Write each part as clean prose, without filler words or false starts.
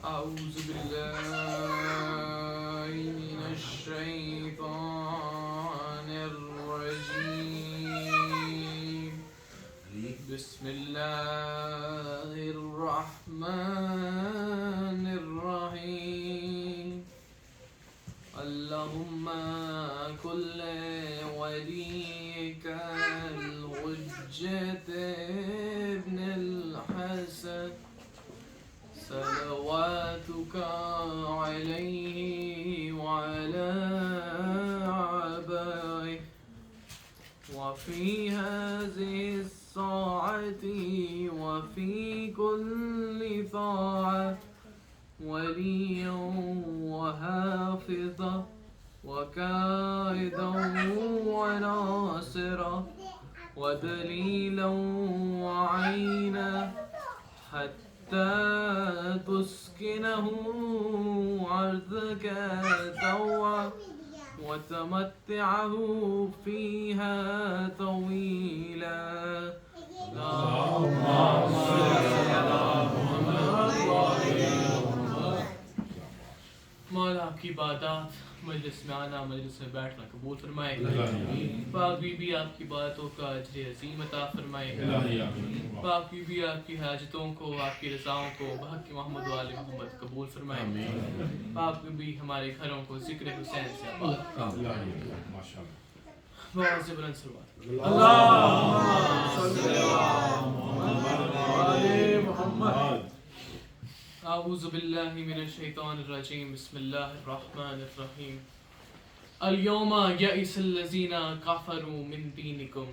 أعوذ بالله من الشيطان الرجيم بسم الله الرحمن الرحيم اللهم كل وليك الحجة ابن الحسن صلواتك عليه وعلى آبائه وفي هذه الساعة وفي كل طاعة وليا وحافظا وكائدا وناصرا ودليلا وعينا حتى تسكنه أرضك طوعا وتمتعه فيها طويلا. مولا آپ کی عبادات مجلس میں آنا مجلس میں بیٹھنا قبول فرمائے. پاک بی بی آپ کی باتوں کا اجر عظیم عطا فرمائے. پاک بی بی آپ کی حاجتوں کو آپ کی رضاؤں کو بحق محمد و آل محمد قبول فرمائے. پاک بی بی ہمارے گھروں کو ذکر حسین سے آباد. بہت سے بلند صلوات. اعوذ باللہ من الشیطان الرجیم بسم اللہ الرحمن الرحیم اليوم یئس الذین کفروا من دینکم.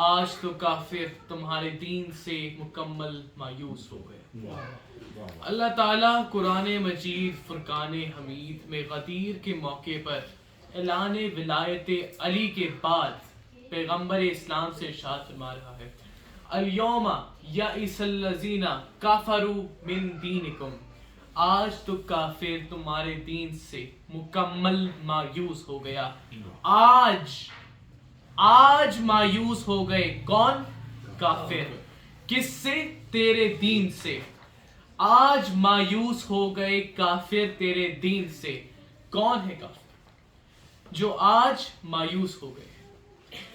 آج تو کافر تمہارے دین سے مکمل مایوس ہو گئے. اللہ تعالیٰ قرآن مجید فرقان حمید میں غدیر کے موقع پر اعلان ولایت علی کے بعد پیغمبر اسلام سے ارشاد فرما رہا ہے الیوم یئس الذین کفروا من دینکم. آج تو کافر تمہارے دین سے مکمل مایوس ہو گیا. آج مایوس ہو گئے. کون؟ کافر. کس سے؟ تیرے دین سے. آج مایوس ہو گئے کافر تیرے دین سے. کون ہے کافر جو آج مایوس ہو گئے؟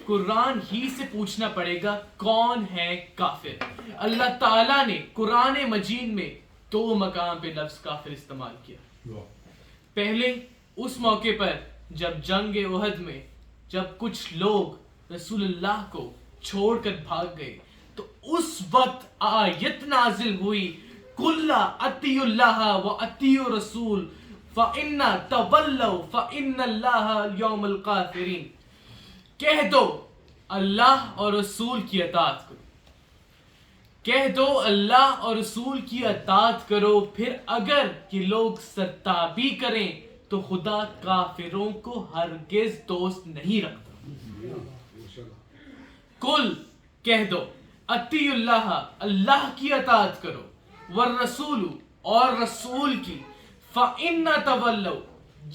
قرآن ہی سے پوچھنا پڑے گا کون ہے کافر. اللہ تعالیٰ نے قرآن مجید میں 2 مقام پہ لفظ کافر استعمال کیا. پہلے اس موقع پر جب جنگ احد میں جب کچھ لوگ رسول اللہ کو چھوڑ کر بھاگ گئے تو اس وقت آیت نازل ہوئی قُلْ اطیعوا اللہ وَاطیعوا الرَّسُولَ فَإِنَّ تَوَلَّوْا فَإِنَّ اللَّهَ الْيَوْمَ الْكَافِرِينَ. کہہ دو اللہ اور رسول کی اطاعت کرو. کہہ دو اللہ اور رسول کی اطاعت کرو. پھر اگر یہ لوگ سرتابی کریں تو خدا کافروں کو ہرگز دوست نہیں رکھتا. کل کہہ دو اطیعوا اللہ اللہ کی اطاعت کرو والرسول اور رسول کی. فَإِنَّ تَوَلَّوْا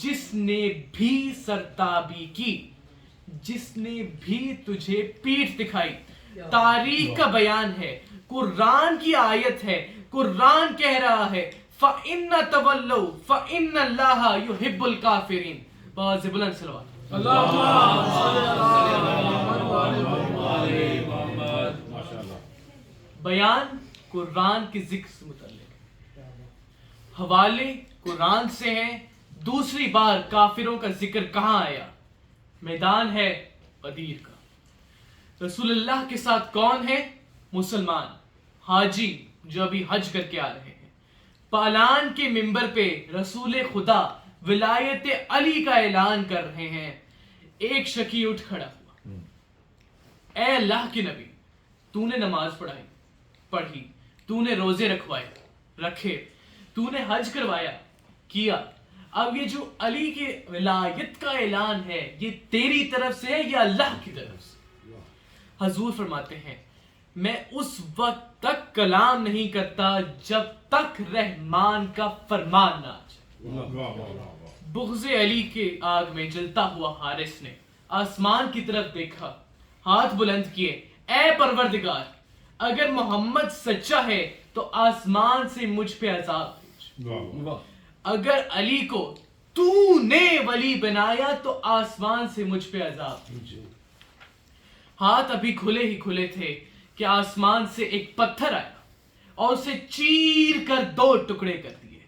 جس نے بھی سرتابی کی جس نے بھی تجھے پیٹھ دکھائی. تاریخ کا بیان ہے. قرآن کی آیت ہے. قرآن کہہ رہا ہے فَإِنَّ تَوَلَّوْا فَإِنَّ اللَّهَ يُحِبُّ الْكَافِرِينَ. بہت سے بلند صلوات. بیان قرآن کے ذکر سے متعلق. حوالے قرآن سے ہیں. دوسری بار کافروں کا ذکر کہاں آیا؟ میدان ہے غدیر کا. رسول اللہ کے ساتھ کون ہے؟ مسلمان حاجی جو ابھی حج کر کے آ رہے ہیں. پالان کے منبر پہ رسول خدا ولایت علی کا اعلان کر رہے ہیں. ایک شکی اٹھ کھڑا ہوا. اے اللہ کے نبی تو نے نماز پڑھی تو نے روزے رکھے تو نے حج کروایا کیا. اب یہ جو علی کے ولایت کا اعلان ہے یہ تیری طرف سے ہے یا اللہ کی طرف سے؟ حضور فرماتے ہیں میں اس وقت تک کلام نہیں کرتا جب تک رحمان کا فرمان نہ آ جائے. بغض علی کے آگ میں جلتا ہوا حارث نے آسمان کی طرف دیکھا, ہاتھ بلند کیے, اے پروردگار اگر محمد سچا ہے تو آسمان سے مجھ پہ عذاب بھیج، اگر علی کو تو نے ولی بنایا تو آسمان سے مجھ پہ عذاب بھیج۔ ہاتھ ابھی کھلے ہی کھلے تھے کہ آسمان سے ایک پتھر آیا اور اسے چیر کر 2 ٹکڑے کر دیے۔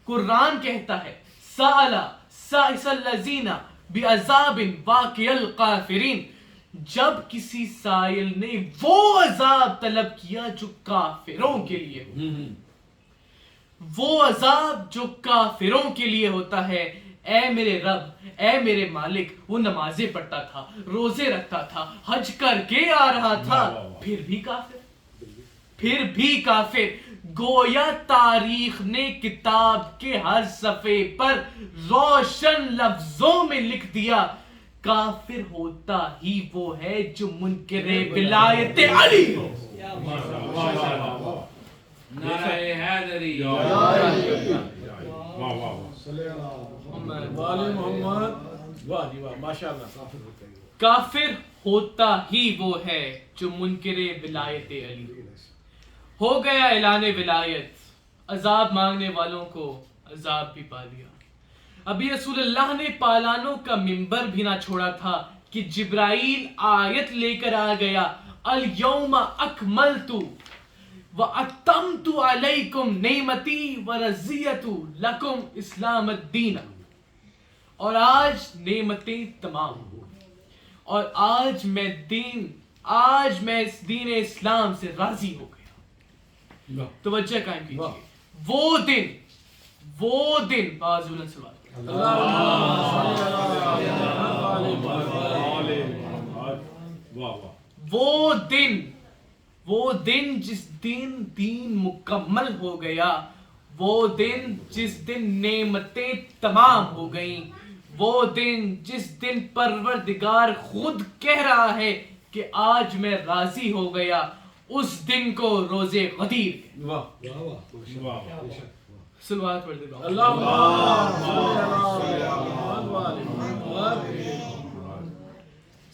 قرآن کہتا ہے سَأَلَ سَائِسَ الَّذِينَ بِعَذَابٍ وَاقِعِ الْقَافِرِينَ، جب کسی سائل نے وہ عذاب طلب کیا جو کافروں کے لیے ہو، وہ عذاب جو کافروں کے لیے ہوتا ہے۔ اے میرے رب، اے میرے مالک، وہ نمازیں پڑھتا تھا، روزے رکھتا تھا، حج کر کے آ رہا تھا، پھر بھی کافر۔ گویا تاریخ نے کتاب کے ہر صفحے پر روشن لفظوں میں لکھ دیا، کافر ہوتا ہی وہ ہے جو منکر ولایت علی ہو۔ نعرہ حیدری، کافر ہوتا ہی وہ ہے جو منکر ولایت علی ہو گیا اعلان ولایت، عذاب مانگنے والوں کو عذاب بھی پا لیا۔ ابھی رسول اللہ نے پالانوں کا منبر بھی نہ چھوڑا تھا کہ جبرائیل آیت لے کر آ گیا، الیوم اکملت واتممت علیکم نعمتی ورضیت لکم اسلام الدین، اور آج نعمتیں تمام ہو اور آج میں اس دین اسلام سے راضی ہو گیا۔ توجہ قائم کیجیے، وہ دن باز بلند سوال، وہ دن جس دن دین مکمل ہو گیا، وہ دن جس دن نعمتیں تمام ہو گئیں، وہ دن جس دن پروردگار خود کہہ رہا ہے کہ آج میں راضی ہو گیا، اس دن کو روز غدیر صلوات پڑھ دے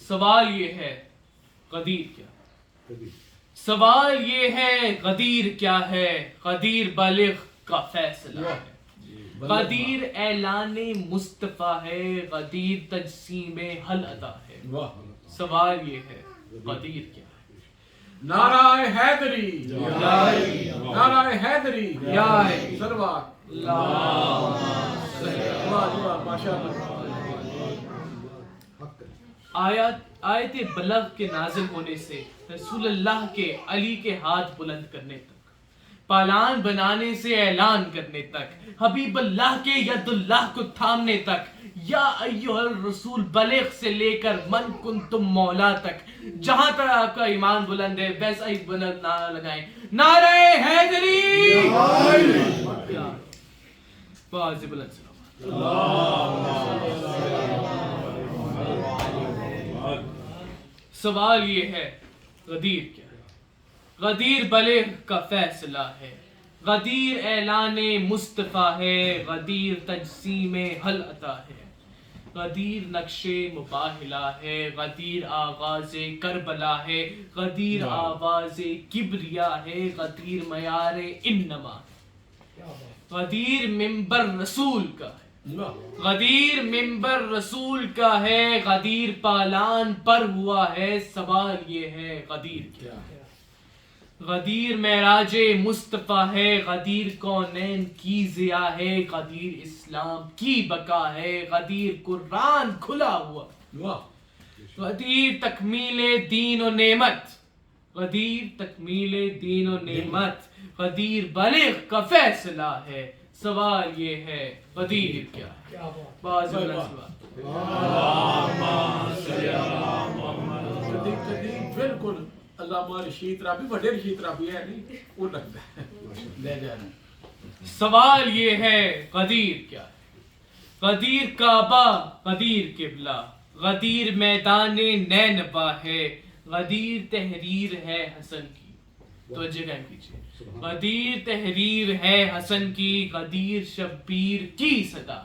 سوال یہ ہے غدیر کیا؟ سوال یہ ہے غدیر کیا ہے؟ غدیر بالغ کا فیصلہ ہے، غدیر اعلان مصطفیٰ ہے، غدیر تجسیم حل ادا ہے۔ سوال یہ ہے غدیر کیا ہے؟ نعرہ حیدری، نعرہ حیدری، سروات آیت بلغ کے نازل ہونے سے رسول اللہ کے علی کے ہاتھ بلند کرنے تک، پالان بنانے سے اعلان کرنے تک، حبیب اللہ کے ید اللہ کو تھامنے تک، یا ایھا الرسول بلغ سے لے کر من کنتم مولا تک، جہاں تک آپ کا ایمان بلند ہے ویسا ہی بلند نعرہ لگائیں، نعرہ حیدری، باز بلند سوال یہ ہے غدیر کیا ہے؟ غدیر بلغ کا فیصلہ ہے، غدیر اعلان مصطفیٰ ہے، غدیر تجسیم حل عطا ہے، غدیر نقش مباہلہ ہے، غدیر آغاز کربلا ہے، غدیر آواز کبریا ہے، غدیر معیار انما، غدیر منبر رسول کا ہے، غدیر منبر رسول کا ہے، غدیر پالان پر ہوا ہے۔ سوال یہ ہے غدیر کیا ہے؟ غدیر معراج مصطفیٰ ہے، غدیر کونین کی ضیاء ہے، غدیر اسلام کی بقا ہے، غدیر قرآن کھلا ہوا، غدیر تکمیل دین و نعمت، غدیر تکمیل دین و نعمت، غدیر بلغ کا فیصلہ ہے۔ سوال یہ ہے غدیر کیا ہے؟ باز بالکل علامہ رشید رابی، بڑے رشید رابی ہے نہیں وہ لگتا ہے لے جا رہے۔ سوال یہ ہے غدیر کیا ہے؟ غدیر کعبہ، غدیر قبلہ، غدیر میدان نینوا ہے، غدیر تحریر ہے حسن کی، توجہ قائم کیجیے، غدیر تحریر ہے حسن کی، غدیر شبیر کی صدا،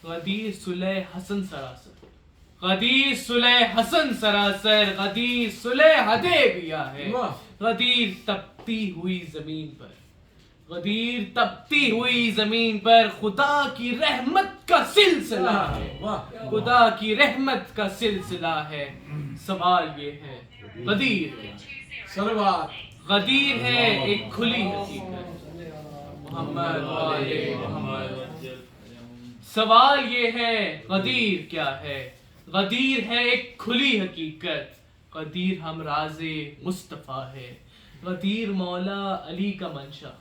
غدیر صلح حسن سراسر، غدیر صلح حسن سراسر، غدیر صلح حدیبیہ ہے، واہ۔ غدیر تپتی ہوئی زمین پر، غدیر تپتی ہوئی زمین پر خدا کی رحمت کا سلسلہ ہے، واہ خدا کی رحمت کا سلسلہ ہے۔ سوال یہ ہے غدیر کیا؟ صلوات غدیر ہے ایک کھلی حقیقت، محمد والے محمد۔ سوال یہ ہے غدیر کیا ہے؟ غدیر ہے ایک کھلی حقیقت، غدیر ہم راز مصطفیٰ ہے، غدیر مولا علی کا منشا،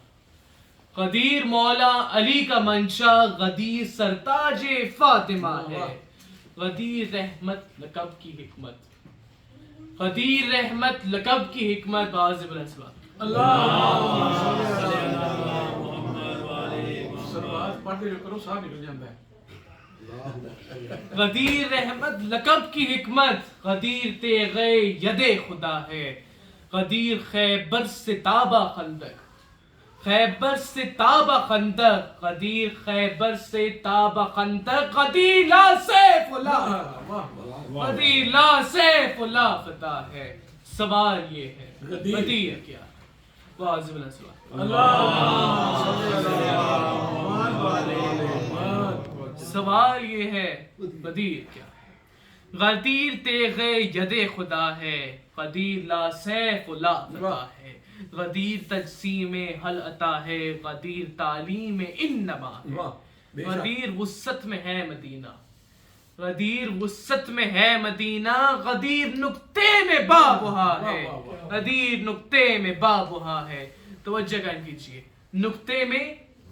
غدیر مولا علی کا منشا، غدیر سرتاج فاطمہ ہے، غدیر رحمت لقب کی حکمت، غدیر رحمت لقب کی حکمت عازب الاسباب۔ صلوات پڑھتے کرو ساتھ نکل جاتا ہے۔ غدیر رحمت لقب کی حکمت، غدیر تیغ ید خدا ہے، غدیر خیبر سے تابہ خندق، خیبر سے تابہ خندق، غدیر خیبر سے تابہ خندق، غدیر لا سیف لا، غدیر لا سیف لا فتح ہے۔ سوال یہ ہے غدیر کیا؟ واضح الاسباب۔ سوال یہ ہے غدیر کیا؟ غدیر تیغ ید خدا ہے، غدیر لا سیف لا فتح ہے، غدیر تجسیم حل عطا ہے، غدیر تعلیم انما ہے، غدیر وسط میں ہے مدینہ، غدیر وسط میں ہے مدینہ، غدیر نقطے میں بابہا ہے، غدیر نقطے میں بابہا ہے۔ توجہ قائم کیجیے، نقطے میں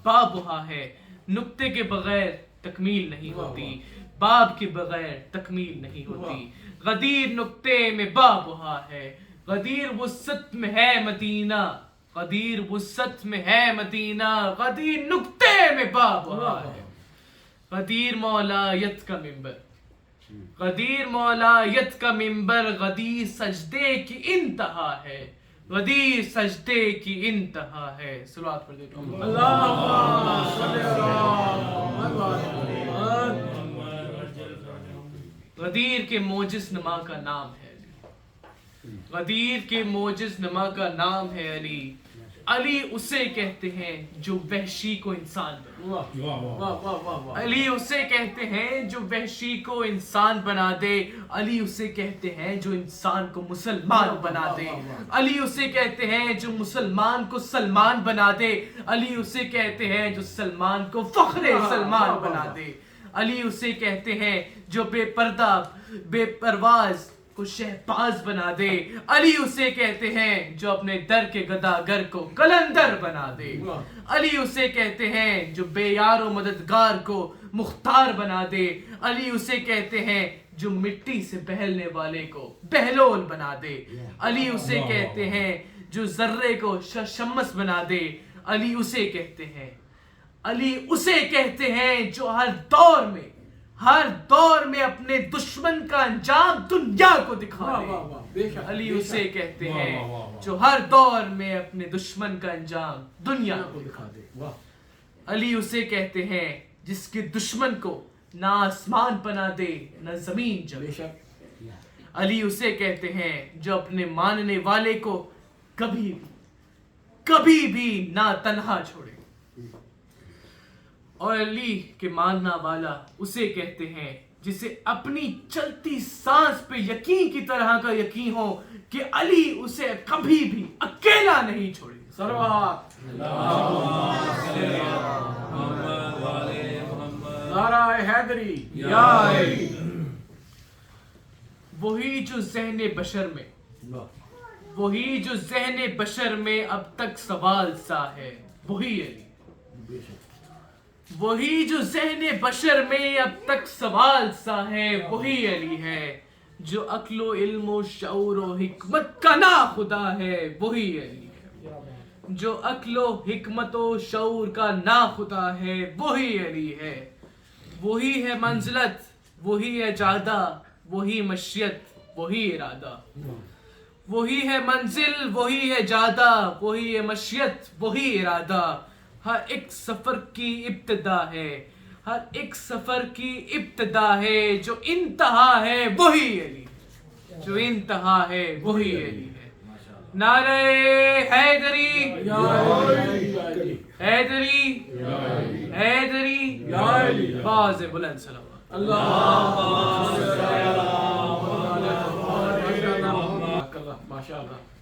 بابہا ہے، نقطے کے بغیر تکمیل نہیں ہوتی، باب کے بغیر تکمیل نہیں ہوتی۔ غدیر نقطے میں بابہا ہے، غدیر وسط میں ہے مدینہ، غدیر وسط میں ہے مدینہ، غدیر نقطے میں بابہا ہے، غدیر مولایت کا ممبر، غدیر مولایت کا ممبر، غدیر سجدے کی انتہا ہے، غدیر سجدے کی انتہا ہے۔ صلوات پڑھ دیتا ہوں۔ غدیر کے موجز نما کا نام ہے علی، غدیر کے موجز نما کا نام ہے علی، علی اسے کہتے ہیں جو وحشی کو انسان بنا، علی اسے کہتے ہیں جو وحشی کو انسان بنا دے، علی اسے کہتے ہیں جو انسان کو مسلمان بنا دے، علی اسے کہتے ہیں جو مسلمان کو سلمان بنا دے، علی اسے کہتے ہیں جو سلمان کو فخر سلمان بنا دے، علی اسے کہتے ہیں جو بے پردہ بے پرواز کو شہباز بنا دے، علی اسے کہتے ہیں جو اپنے در کے گداگر کو قلندر بنا دے، علی اسے کہتے ہیں جو بے یار و مددگار کو مختار بنا دے، علی اسے کہتے ہیں جو مٹی سے بہلنے والے کو بہلول بنا دے، علی اسے کہتے ہیں جو ذرے کو شمس بنا دے، علی اسے کہتے ہیں، علی اسے کہتے ہیں جو ہر دور میں اپنے دشمن کا انجام دنیا کو دکھا دے، علی اسے کہتے ہیں جو ہر دور میں اپنے دشمن کا انجام دنیا کو دکھا دے، علی اسے کہتے ہیں جس کے دشمن کو نہ آسمان بنا دے نہ زمین جمے، علی اسے کہتے ہیں جو اپنے ماننے والے کو کبھی بھی نہ تنہا چھوڑے، اور علی کے ماننا والا اسے کہتے ہیں جسے اپنی چلتی سانس پہ یقین کی طرح کا یقین ہو کہ علی اسے کبھی بھی اکیلا نہیں چھوڑے۔ صلوات نعرہ حیدری یا علی، وہی جو ذہن بشر میں اب تک سوال سا ہے، وہی علی، وہی جو ذہن بشر میں اب تک سوال سا ہے، وہی علی ہے، جو عقل و علم و شعور و حکمت کا نا خدا ہے، وہی علی ہے، جو عقل و حکمت و شعور کا نا خدا ہے، وہی علی ہے، وہی ہے منزلت، وہی ہے جادہ، وہی مشیت، وہی ارادہ، وہی ہے منزل، وہی ہے جادہ، وہی ہے مشیت، وہی ارادہ، ہر ایک سفر کی ابتدا ہے، ہر ایک سفر کی ابتدا ہے، جو انتہا ہے وہی علی ہے، جو انتہا ہے وہی علی ہے۔ نعرہ حیدری حیدری حیدری، باز بلند صلوات۔ ماشاء اللہ۔